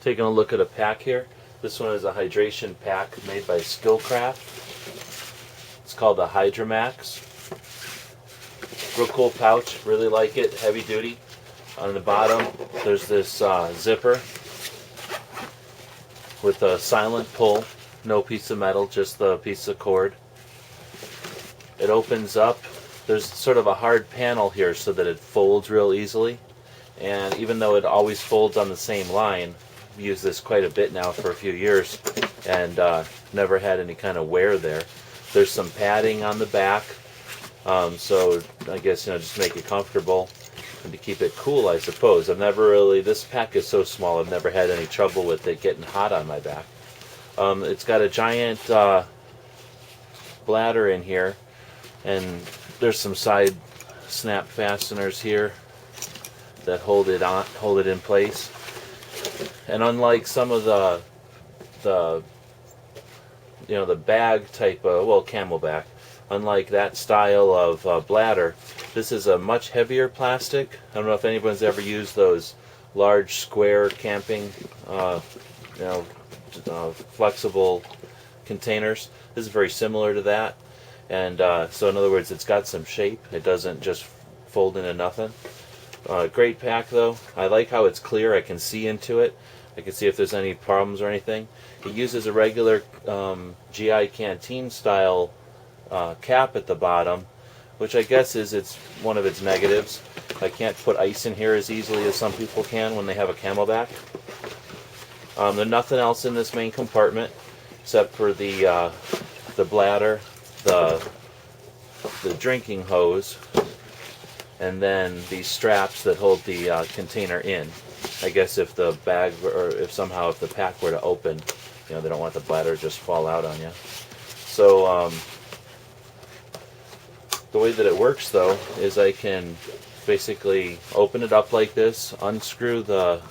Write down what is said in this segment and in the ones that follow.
Taking a look at a pack here. This one is a hydration pack made by Skilcraft. It's called the HydraMax. Real cool pouch, really like it, heavy duty. On the bottom there's this zipper with a silent pull, no piece of metal, just the piece of cord. It opens up. There's sort of a hard panel here so that it folds real easily, and even though it always folds on the same line, I've used this quite a bit now for a few years and never had any kind of wear there. There's some padding on the back, so I guess, just make it comfortable and to keep it cool, I suppose. This pack is so small, I've never had any trouble with it getting hot on my back. It's got a giant bladder in here, and there's some side snap fasteners here that hold it in place. And unlike some of the bag type of, camelback, unlike that style of bladder, this is a much heavier plastic. I don't know if anyone's ever used those large square camping flexible containers. This is very similar to that, and so in other words, it's got some shape. It doesn't just fold into nothing. Great pack though. I like how it's clear. I can see into it. I can see if there's any problems or anything. It uses a regular GI canteen style cap at the bottom, which I guess is one of its negatives. I can't put ice in here as easily as some people can when they have a camelback. There's nothing else in this main compartment except for the bladder, the drinking hose, and then these straps that hold the container in. I guess if the bag, or if the pack were to open, they don't want the bladder to just fall out on you. So the way that it works though is I can basically open it up like this, unscrew the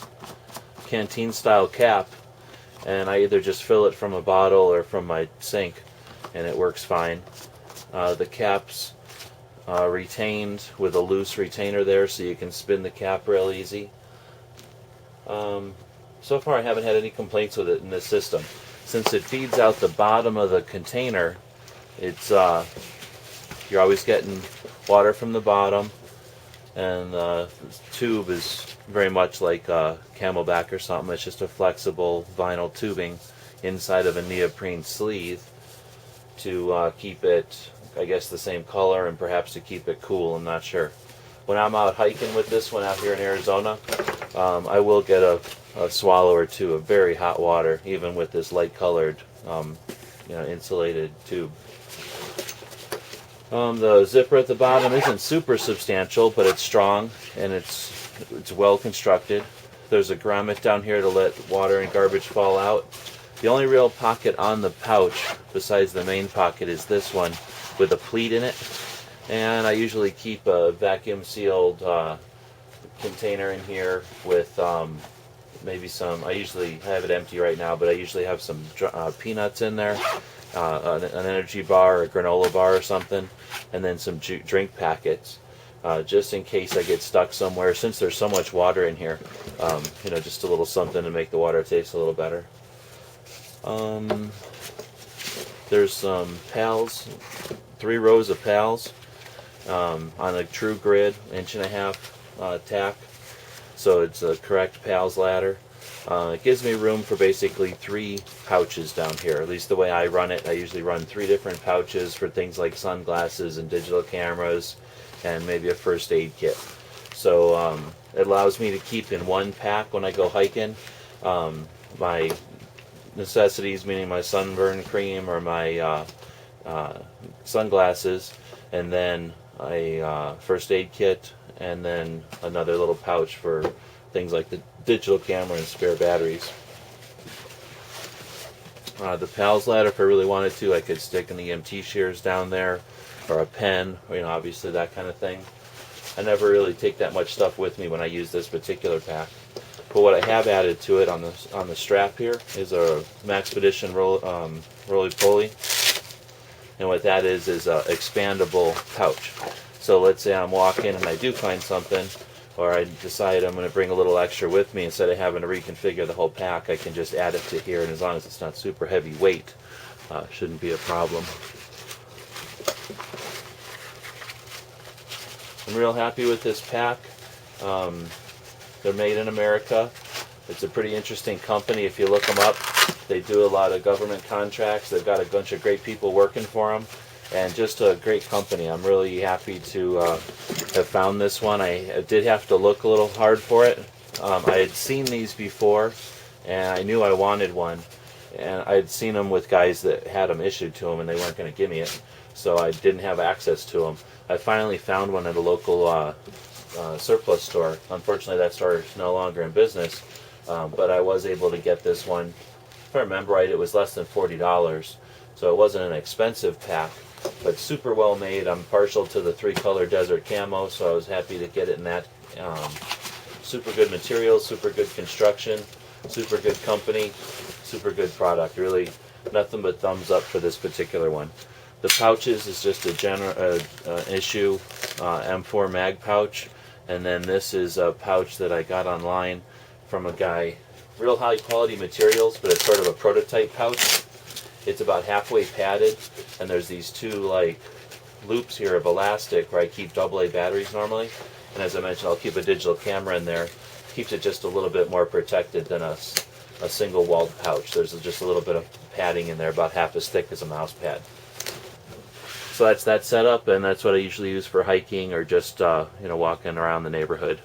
canteen style cap, and I either just fill it from a bottle or from my sink, and it works fine. The cap's retained with a loose retainer there, so you can spin the cap real easy. So far I haven't had any complaints with it in this system. Since it feeds out the bottom of the container, it's you're always getting water from the bottom, and the tube is very much like a camelback or something. It's just a flexible vinyl tubing inside of a neoprene sleeve to keep it, I guess, the same color, and perhaps to keep it cool. I'm not sure. When I'm out hiking with this one out here in Arizona, I will get a swallow or two of very hot water, even with this light colored insulated tube. The zipper at the bottom isn't super substantial, but it's strong and it's well constructed. There's a grommet down here to let water and garbage fall out. The only real pocket on the pouch besides the main pocket is this one with a pleat in it, and I usually keep a vacuum sealed container in here with maybe some, I have it empty right now, but I usually have some peanuts in there, an energy bar or a granola bar or something, and then some drink packets, just in case I get stuck somewhere. Since there's so much water in here, just a little something to make the water taste a little better. There's some pals, 3 rows of pals on a true grid, 1.5" tack, so it's a correct pals ladder. It gives me room for basically 3 pouches down here. At least the way I run it, I usually run 3 different pouches for things like sunglasses and digital cameras and maybe a first aid kit. So it allows me to keep in one pack when I go hiking my necessities, meaning my sunburn cream or my sunglasses, and then a first aid kit, and then another little pouch for things like the digital camera and spare batteries. The PALS ladder, if I really wanted to, I could stick an EMT shears down there, or a pen, obviously that kind of thing. I never really take that much stuff with me when I use this particular pack. But what I have added to it on the strap here is a Maxpedition roly-poly, and what that is a expandable pouch. So let's say I'm walking and I do find something, or I decide I'm going to bring a little extra with me, instead of having to reconfigure the whole pack, I can just add it to here, and as long as it's not super heavy weight, shouldn't be a problem. I'm real happy with this pack. They're made in America. It's a pretty interesting company. If you look them up, they do a lot of government contracts. They've got a bunch of great people working for them, and just a great company. I'm really happy to have found this one. I did have to look a little hard for it. I had seen these before, and I knew I wanted one, and I had seen them with guys that had them issued to them, and they weren't going to give me it, so I didn't have access to them. I finally found one at a local surplus store. Unfortunately, that store is no longer in business, but I was able to get this one. If I remember right, it was less than $40, so it wasn't an expensive pack, but super well made. I'm partial to the 3-color desert camo, so I was happy to get it in that. Super good materials, super good construction, super good company, super good product. Really, nothing but thumbs up for this particular one. The pouches is just a issue M4 mag pouch, and then this is a pouch that I got online from a guy. Real high quality materials, but it's sort of a prototype pouch. It's about halfway padded, and there's these two like loops here of elastic where I keep AA batteries normally, and as I mentioned, I'll keep a digital camera in there. Keeps it just a little bit more protected than a single walled pouch. There's just a little bit of padding in there, about half as thick as a mouse pad. So that's that setup, and that's what I usually use for hiking or just walking around the neighborhood.